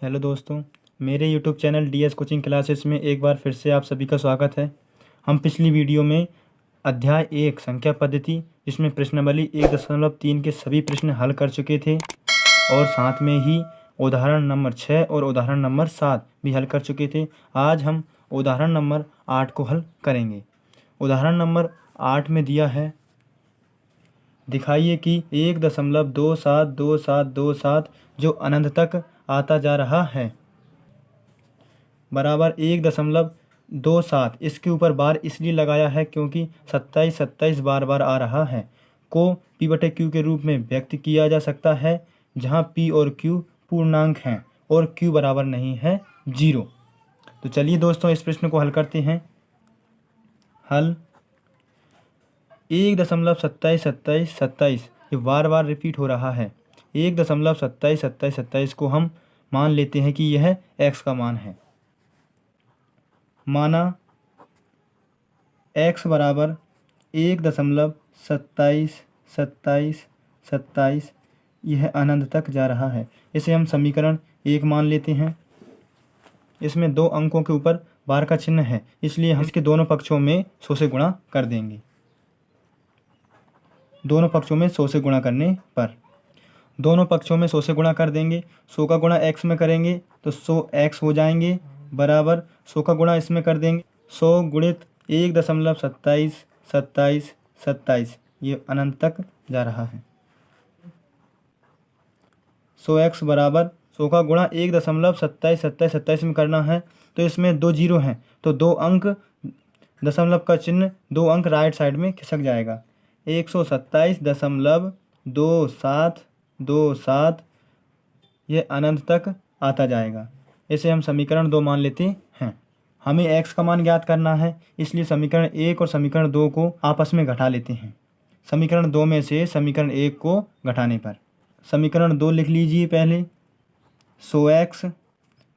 Hello दोस्तों, मेरे YouTube channel DS coaching classes में एक बार फिर से आप सभी का स्वागत है। हम पिछली वीडियो में अध्याय 1 संख्या पद्धति जिसमें प्रश्नावली 1.3 के सभी प्रश्न हल कर चुके थे और साथ में ही उदाहरण नंबर 6 और उदाहरण नंबर 7 भी हल कर चुके थे। आज हम उदाहरण नंबर 8 को हल करेंगे। उदाहरण नंबर 8 में दिया है, दिखाइए कि 1.272727 जो अनंत तक आता जा रहा है बराबर 1.27। इसके ऊपर बार इसलिए लगाया है क्योंकि 27 बार बार आ रहा है। को P/Q के रूप में व्यक्त किया जा सकता है जहां P और Q पूर्णांक हैं और Q बराबर नहीं है 0। तो चलिए दोस्तों इस प्रश्न को हल करते हैं। हल 1.2727 ये बार बार रिपीट हो रहा है। 1.2727 को हम मान लेते हैं कि यह x का मान है। माना x बराबर 1.2727 यह अनंत तक जा रहा है। इसे हम समीकरण 1 मान लेते हैं। इसमें 2 अंकों के ऊपर बार का चिन्ह है, इसलिए हम इसके दोनों पक्षों में 100 से गुणा कर देंगे। दोनों पक्षों में 100 से गुणा करने पर दोनों पक्षों में 100 से गुणा कर देंगे। 100 का गुणा x में करेंगे तो 100x हो जाएंगे बराबर 100 का गुणा इसमें कर देंगे 100 गुणित 1.2727 ये अनंत तक जा रहा है। 100x बराबर 100 का गुणा 1.2727 में करना है तो इसमें 2 जीरो हैं तो 2 अंक दशमलव का चिन्ह 2 अंक राइट साइड में खिसक जाएगा। 127.2727 यह अनंत तक आता जाएगा। इसे हम समीकरण 2 मान लेते हैं। हमें x का मान ज्ञात करना है, इसलिए समीकरण 1 और समीकरण 2 को आपस में घटा लेते हैं। समीकरण 2 में से समीकरण 1 को घटाने पर समीकरण 2 लिख लीजिए पहले। 100x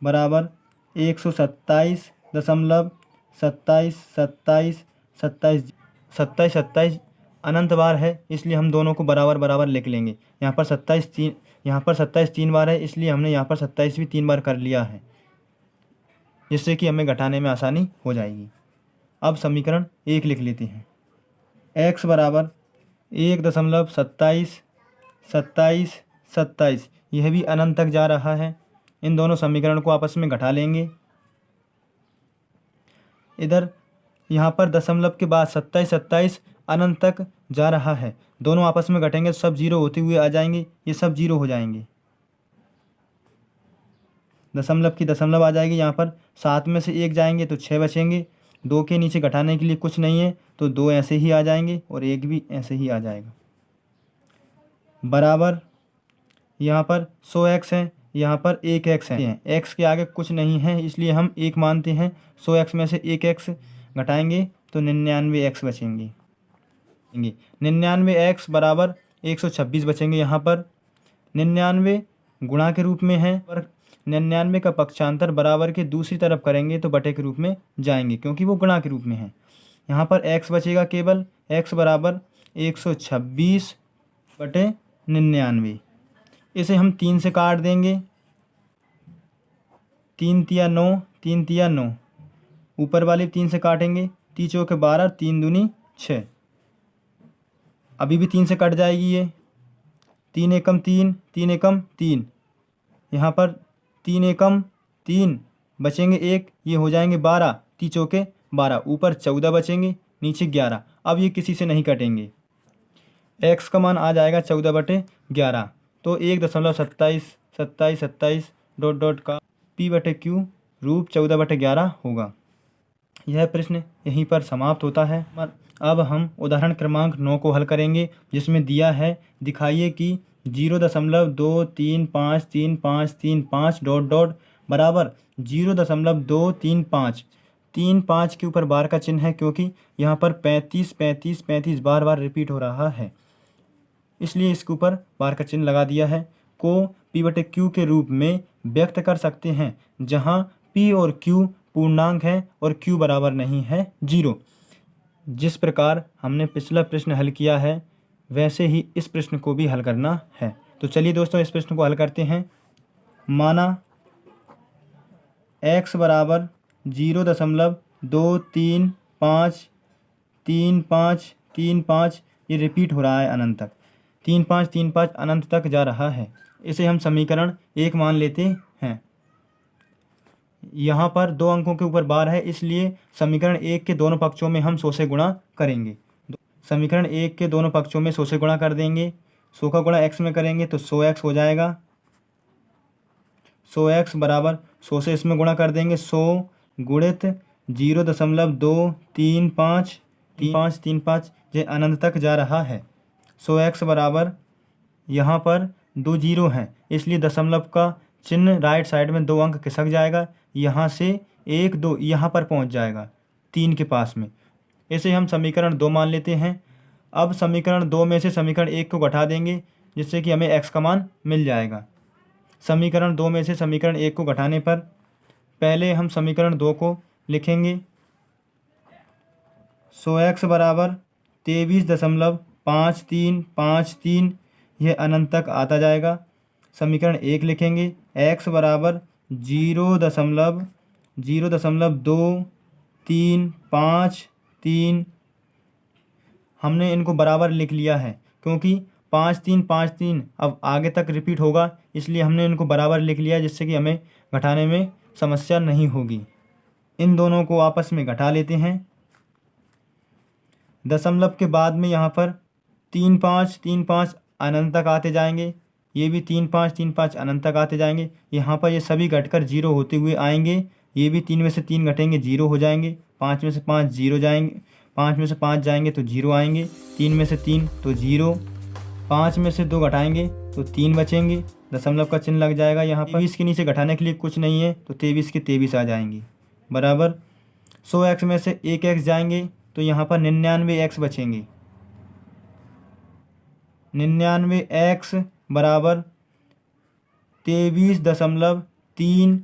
बराबर 127.27 अनंत बार है, इसलिए हम दोनों को बराबर बराबर लिख लेंगे। यहाँ पर 27 3 बार है, इसलिए हमने यहाँ पर 27 भी 3 बार कर लिया है, जिससे कि हमें घटाने में आसानी हो जाएगी। अब समीकरण 1 लिख लेते हैं। x बराबर 1.27 यह भी अनंत तक जा रहा है। इन दोनों समीकरण को आपस में घटा लेंगे। इधर यहाँ पर दशमलव के बाद 27 अनंत तक जा रहा है। दोनों आपस में घटेंगे तो सब जीरो होते हुए आ जाएंगे, ये सब जीरो हो जाएंगे। दशमलव की दशमलव आ जाएगी। यहाँ पर 7 में से 1 जाएंगे तो 6 बचेंगे। 2 के नीचे घटाने के लिए कुछ नहीं है तो 2 ऐसे ही आ जाएंगे और 1 भी ऐसे ही आ जाएगा बराबर यहाँ पर 100x है, यहाँ पर 1x है। x के आगे कुछ नहीं है इसलिए हम 1 मानते हैं। 100x में से 1x घटाएंगे तो 99x बचेंगे। 99x बराबर 126 बचेंगे। यहाँ पर 99 गुणा के रूप में है और 99 का पक्षांतर बराबर के दूसरी तरफ करेंगे तो बटे के रूप में जाएंगे क्योंकि वो गुणा के रूप में है। यहाँ पर x बचेगा केवल। x बराबर 126 बटे 99। इसे हम 3 से काट देंगे। 3 तिया 9, 3 तिया 9। ऊपर वाले 3 से काटेंगे। 3 चौके 12, 3 दूनी 6। अभी भी 3 से कट जाएगी ये। 3 एकम 3, 3 एकम 3। यहाँ पर 3 एकम 3 बचेंगे 1, ये हो जाएंगे 12। 3 चौके 12, ऊपर 14 बचेंगे, नीचे 11। अब ये किसी से नहीं कटेंगे। x का मान आ जाएगा 14 बटे 11। तो 1.27 डॉट का P/Q रूप 14 बटे 11 होगा। यह प्रश्न यहीं पर समाप्त होता है। अब हम उदाहरण क्रमांक 9 को हल करेंगे, जिसमें दिया है, दिखाइए कि 0.235335 डॉट बराबर 0.235। 35 के ऊपर बार का चिन्ह है क्योंकि यहाँ पर 35 बार बार रिपीट हो रहा है, इसलिए इसके ऊपर बार का चिन्ह लगा दिया है। को P/Q के रूप में व्यक्त कर सकते हैं जहाँ P और Q पूर्णांक है और Q बराबर नहीं है 0। जिस प्रकार हमने पिछला प्रश्न हल किया है वैसे ही इस प्रश्न को भी हल करना है। तो चलिए दोस्तों इस प्रश्न को हल करते हैं। माना x बराबर 0.23535 ये रिपीट हो रहा है अनंत तक, 3535 अनंत तक जा रहा है। इसे हम समीकरण 1 मान लेते हैं। यहाँ पर 2 अंकों के ऊपर बार है, इसलिए समीकरण 1 के दोनों पक्षों में हम 100 से गुणा करेंगे। समीकरण 1 के दोनों पक्षों में 100 से गुणा कर देंगे। 100 का गुणा x में करेंगे तो 100x हो जाएगा। 100x बराबर 100 से इसमें गुणा कर देंगे, 100 गुणित 0.23535 ये अनंत तक जा रहा है। 100x बराबर यहाँ पर 2 जीरो हैं, इसलिए दशमलव का चिन्ह राइट साइड में 2 अंक खिसक जाएगा। यहाँ से 1 2 यहाँ पर पहुँच जाएगा 3 के पास में। इसे हम समीकरण 2 मान लेते हैं। अब समीकरण 2 में से समीकरण 1 को घटा देंगे, जिससे कि हमें x का मान मिल जाएगा। समीकरण 2 में से समीकरण 1 को घटाने पर पहले हम समीकरण 2 को लिखेंगे। 100x बराबर 23.5353 यह अनंत तक आता जाएगा। समीकरण 1 लिखेंगे, x बराबर 0.2353 हमने इनको बराबर लिख लिया है, क्योंकि 5353 अब आगे तक रिपीट होगा, इसलिए हमने इनको बराबर लिख लिया, जिससे कि हमें घटाने में समस्या नहीं होगी। इन दोनों को आपस में घटा लेते हैं। दशमलव के बाद में यहाँ पर 3535 अनंत तक आते जाएंगे, ये भी 3535 अनंत तक आते जाएंगे। यहाँ पर ये सभी घटकर 0 होते हुए आएंगे। ये भी 3 में से 3 घटेंगे 0 हो जाएंगे, 5 में से 5 0 जाएंगे, 5 में से 5 जाएंगे तो 0 आएंगे, 3 में से 3 तो 0, 5 में से 2 घटाएंगे तो 3 बचेंगे, दशमलव का चिन्ह लग जाएगा। यहाँ पर 23 के नीचे घटाने के लिए कुछ नहीं है, तो 23 के 23 आ जाएंगे बराबर। 100x में से 1x जाएंगे तो यहाँ पर 99x बचेंगे। 99x बराबर 23.3।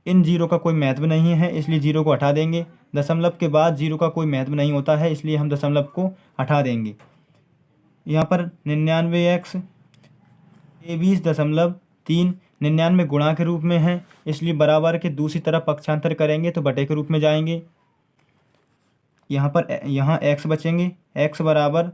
इन जीरो का कोई महत्व नहीं है, इसलिए जीरो को हटा देंगे। दशमलव के बाद जीरो का कोई महत्व नहीं होता है, इसलिए हम दशमलव को हटा देंगे। यहाँ पर 99x 23.3 99 गुणा के रूप में है, इसलिए बराबर के दूसरी तरफ पक्षांतर करेंगे तो बटे के रूप में जाएंगे। यहाँ x बचेंगे, x बराबर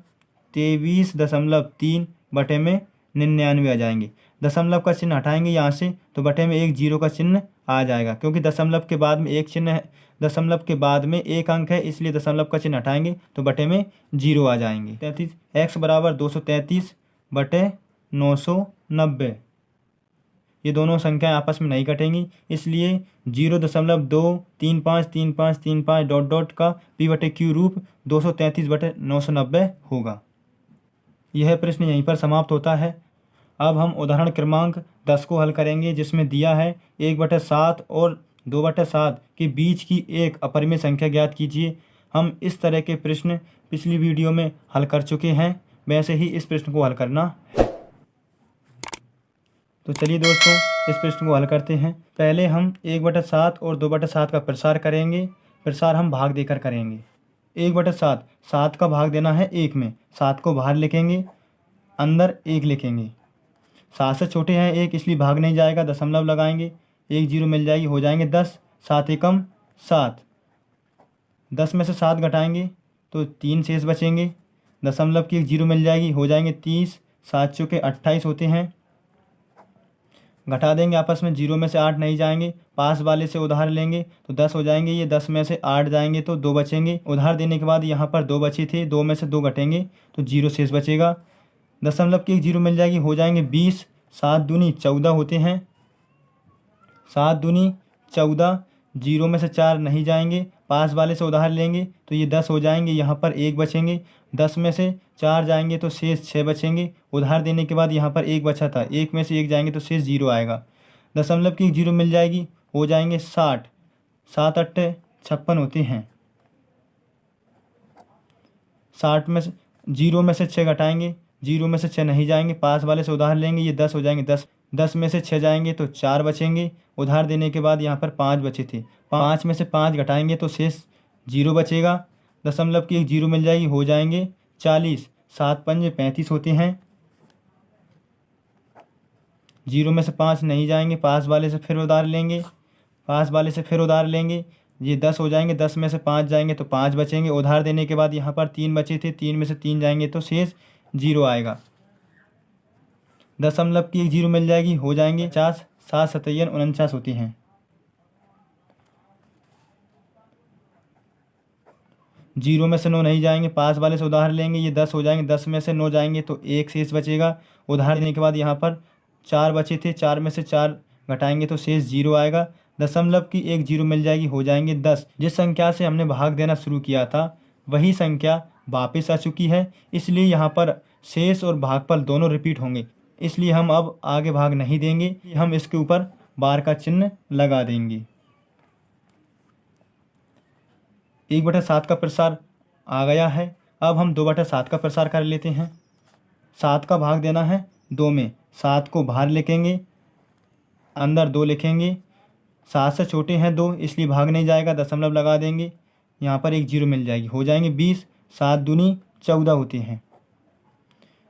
23.3 बटे में 99 आ जाएंगे। दशमलव का चिन्ह हटाएंगे यहाँ से तो बटे में एक जीरो का चिन्ह आ जाएगा, क्योंकि दशमलव के बाद में एक चिन्ह है, दशमलव के बाद में एक अंक है, इसलिए दशमलव का चिन्ह हटाएंगे तो बटे में 0 आ जाएंगे। 33 x बराबर 233 बटे 990। ये दोनों संख्याएं आपस में नहीं कटेंगी, इसलिए 0.2353535 डॉट डॉट का p बटे q रूप 233 बटे 990 होगा। यह प्रश्न यहीं पर समाप्त होता है। अब हम उदाहरण क्रमांक 10 को हल करेंगे, जिसमें दिया है 1/7 और 2/7 के बीच की एक अपरिमेय संख्या ज्ञात कीजिए। हम इस तरह के प्रश्न पिछली वीडियो में हल कर चुके हैं, वैसे ही इस प्रश्न को हल करना है। तो चलिए दोस्तों, इस प्रश्न को हल करते हैं। पहले हम 1/7 और 2/7 का प्रसार करेंगे। प्रसार हम भाग देकर करेंगे। 1/7 7 का भाग देना है 1 में, 7 को बाहर लिखेंगे, अंदर 1 लिखेंगे। 7 से छोटे हैं 1, इसलिए भाग नहीं जाएगा, दशमलव लगाएंगे, 1 जीरो मिल जाएगी, हो जाएंगे 10, 7 एकम 7। 10 में से 7 घटाएंगे तो 3 शेष बचेंगे, दशमलव की 1 जीरो मिल जाएगी, हो जाएंगे 30, 7 चौके 28 होते हैं। घटा देंगे आपस में, 0 में से 8 नहीं जाएंगे, पास वाले से उधार लेंगे तो 10 हो जाएंगे। ये 10 में से 8 जाएंगे तो 2 बचेंगे। उधार देने के बाद यहाँ पर 2 बचे थे, 2 में से 2 घटेंगे तो 0 शेष बचेगा। दशमलव की 1 जीरो मिल जाएगी, हो जाएंगे 20, 7 दूनी 14 होते हैं, 7 दूनी 14, 0 में से 4 नहीं जाएंगे, पास वाले से उधार लेंगे तो ये 10 हो जाएंगे। यहाँ पर 1 बचेंगे, 10 में से 4 जाएंगे तो शेष 6 बचेंगे। उधार देने के बाद यहाँ पर 1 बचा था, 1 में से 1 जाएंगे तो शेष 0 आएगा। दशमलव की 1 जीरो मिल जाएगी, हो जाएंगे 60, 7 अट्ठे 56 होते हैं। 60 में से 0 में से 6 घटाएंगे, 0 में से 6 नहीं जाएंगे, पास वाले से उधार लेंगे, ये 10 हो जाएंगे। 10 में से 6 जाएंगे तो 4 बचेंगे। उधार देने के बाद यहाँ पर 5 बचे थे, 5 में से 5 घटाएंगे तो शेष 0 बचेगा। दशमलव की 1 जीरो मिल जाएगी, हो जाएंगे 40, 7 पंजे 35 होते हैं। 0 में से 5 नहीं जाएंगे, पास वाले से फिर उधार लेंगे, पास वाले से फिर उधार लेंगे, ये 10 हो जाएंगे, 10 में से 5 जाएंगे तो 5 बचेंगे। उधार देने के बाद यहाँ पर 3 बचे थे, 3 में से 3 जाएंगे तो शेष 0 आएगा। दशमलव की एक 0 मिल जाएगी, हो जाएंगे 50, 7 सतैयन 49 होते हैं। 0 में से 9 नहीं जाएंगे, पास वाले से उधार लेंगे, ये 10 हो जाएंगे, 10 में से 9 जाएंगे तो 1 शेष बचेगा। उधार देने के बाद यहाँ पर 4 बचे थे, 4 में से 4 घटाएंगे तो शेष 0 आएगा। दशमलव की एक 0 मिल जाएगी, हो जाएंगे 10। जिस संख्या से हमने भाग देना शुरू किया था वही संख्या वापस आ चुकी है, इसलिए यहाँ पर शेष और भागफल दोनों रिपीट होंगे, इसलिए हम अब आगे भाग नहीं देंगे, हम इसके ऊपर बार का चिन्ह लगा देंगे। 1/7 का प्रसार आ गया है। अब हम 2/7 का प्रसार कर लेते हैं। 7 का भाग देना है 2 में, 7 को बाहर लिखेंगे, अंदर 2 लिखेंगे। 7 से छोटे हैं 2, इसलिए भाग नहीं जाएगा, दशमलव लगा देंगे, यहाँ पर एक 0 मिल जाएगी, हो जाएंगे 20। 7 दूनी 14 होते हैं।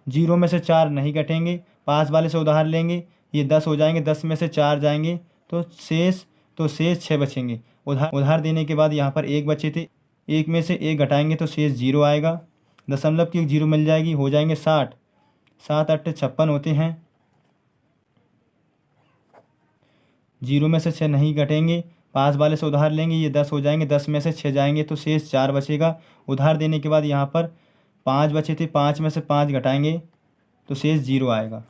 0 में से 4 नहीं घटेंगे, पास वाले से उधार लेंगे, ये 10 हो जाएंगे, 10 में से 4 जाएंगे तो शेष 6 बचेंगे। उधार देने के बाद यहाँ पर 1 बचे थे, 1 में से 1 घटाएंगे तो शेष 0 आएगा। दशमलव की एक 0 मिल जाएगी, हो जाएंगे 60। 7 8 56 होते हैं। 0 में से 6 नहीं घटेंगे, पास वाले से उधार लेंगे, ये 10 हो जाएंगे, 10 में से 6 जाएंगे तो शेष 4 बचेगा। उधार देने के बाद यहाँ पर 5 बचे थे, 5 में से 5 घटाएंगे तो शेष 0 आएगा।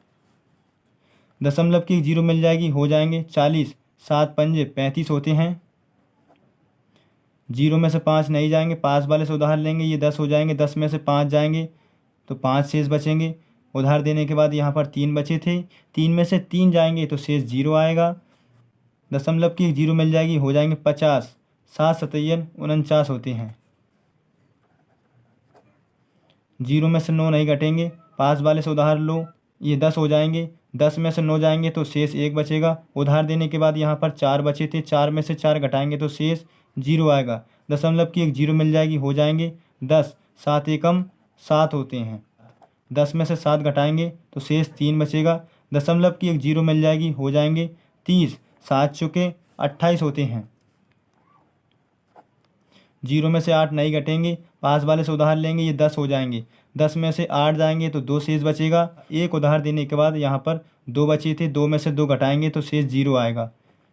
दशमलव की एक 0 मिल जाएगी, हो जाएंगे 40। 7 पंजे 35 होते हैं। 0 में से 5 नहीं जाएंगे, पास वाले से उधार लेंगे, ये 10 हो जाएंगे, 10 में से 5 जाएंगे तो 5 शेष बचेंगे। उधार देने के बाद यहाँ पर 3 बचे थे, 3 में से 3 जाएंगे तो शेष 0 आएगा। दशमलव की एक 0 मिल जाएगी, हो जाएंगे 50। 7 सतैयन 49 होते हैं। 0 में से 9 नहीं घटेंगे, पास वाले से उधार लो, ये 10 हो जाएंगे, 10 में से 9 जाएंगे तो शेष 1 बचेगा। उधार देने के बाद यहाँ पर 4 बचे थे, 4 में से 4 घटाएंगे तो शेष 0 आएगा। दशमलव की एक 0 मिल जाएगी, हो जाएंगे 10। 7 एकम 7 होते हैं। 10 में से 7 घटाएंगे तो शेष 3 बचेगा। दशमलव की एक 0 मिल जाएगी, हो जाएंगे 30। 7 चुके 28 होते हैं। 0 में से 8 नहीं घटेंगे, पास वाले से उधार लेंगे, ये 10 हो जाएंगे, 10 में से 8 जाएंगे तो 2 शेष बचेगा। 1 उधार देने के बाद यहाँ पर 2 बचे थे, 2 में से 2 घटाएंगे तो शेष 0 आएगा।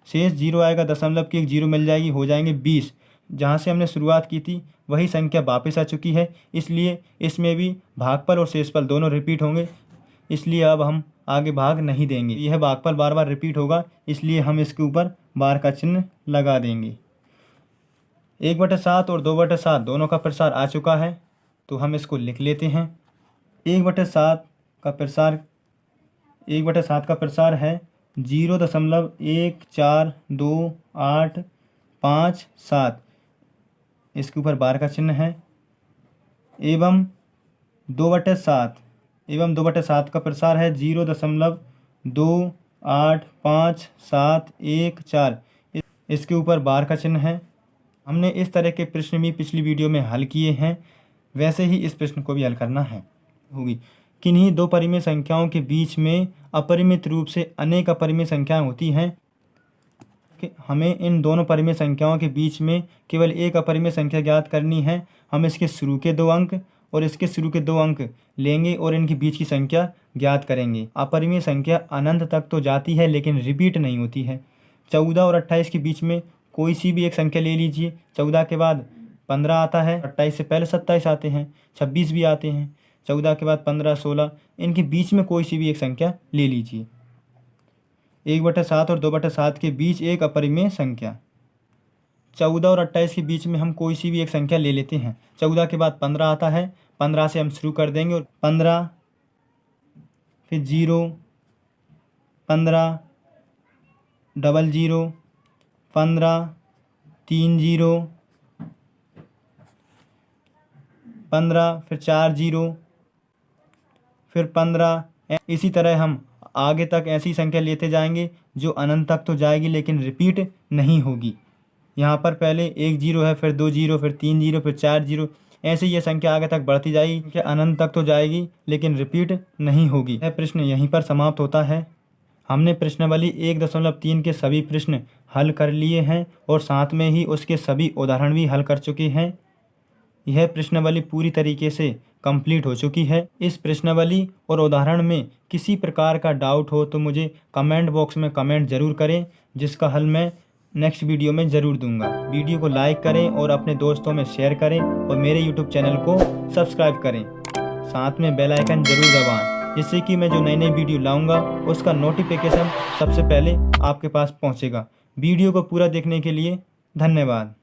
शेष 0 आएगा, दशमलव की एक 0 मिल जाएगी, हो जाएंगे 20। जहाँ से हमने शुरुआत की थी वही संख्या वापस आ चुकी है, इसलिए इसमें भी भागफल और शेषफल दोनों रिपीट होंगे, इसलिए अब हम आगे भाग नहीं देंगे। यह भागफल बार बार रिपीट होगा, इसलिए हम इसके ऊपर बार का चिन्ह लगा देंगे। 1/7 और 2/7 दोनों का प्रसार आ चुका है, तो हम इसको लिख लेते हैं। 1/7 का प्रसार 1/7 का प्रसार है 0.1428557, इसके ऊपर बार का चिन्ह है। एवं 2/7 का प्रसार है 0.2855714, इसके ऊपर बार का चिन्ह है। हमने इस तरह के प्रश्न भी पिछली वीडियो में हल किए हैं, वैसे ही इस प्रश्न को भी हल करना है होगी। किन्हीं दो परिमेय संख्याओं के बीच में अपरिमित रूप से अनेक अपरिमेय संख्याएं होती हैं। हमें इन दोनों परिमेय संख्याओं के बीच में केवल एक अपरिमेय संख्या ज्ञात करनी है। हम इसके शुरू के 2 अंक और इसके शुरू के 2 अंक लेंगे और इनके बीच की संख्या ज्ञात करेंगे। अपरिमेय संख्या अनंत तक तो जाती है लेकिन रिपीट नहीं होती है। 14 और 28 के बीच में कोई सी भी एक संख्या ले लीजिए। 14 के बाद 15 आता है, 28 से पहले 27 आते हैं, 26 भी आते हैं, 14 के बाद 15, 16, इनके बीच में कोई सी भी एक संख्या ले लीजिए। 1/7 और 2/7 के बीच एक अपरिमेय संख्या। 14 और 28 के बीच में हम कोई सी भी एक संख्या ले लेते हैं। 14 के बाद 15 आता है, 15 से हम शुरू कर देंगे और 15 फिर 0, 15 00, 15 30, 15 फिर 40, फिर 15। इसी तरह हम आगे तक ऐसी संख्या लेते जाएंगे जो अनंत तक तो जाएगी लेकिन रिपीट नहीं होगी। यहाँ पर पहले 1 0 है, फिर 2 0, फिर 3 0, फिर 4 0, ऐसे ये संख्या आगे तक बढ़ती जाएगी कि अनंत तक तो जाएगी लेकिन रिपीट नहीं होगी। यह प्रश्न यहीं पर समाप्त होता है। हमने प्रश्नावली 1.3 के सभी प्रश्न हल कर लिए हैं और साथ में ही उसके सभी उदाहरण भी हल कर चुके हैं। यह प्रश्नावली पूरी तरीके से कंप्लीट हो चुकी है। इस प्रश्नावली और उदाहरण में किसी प्रकार का डाउट हो तो मुझे कमेंट बॉक्स में कमेंट ज़रूर करें, जिसका हल मैं नेक्स्ट वीडियो में ज़रूर दूंगा। वीडियो को लाइक करें और अपने दोस्तों में शेयर करें और मेरे यूट्यूब चैनल को सब्सक्राइब करें। साथ में बेल आइकन ज़रूर दबाएं, जिससे कि मैं जो नई नई वीडियो लाऊंगा उसका नोटिफिकेशन सबसे पहले आपके पास पहुंचेगा। वीडियो को पूरा देखने के लिए धन्यवाद।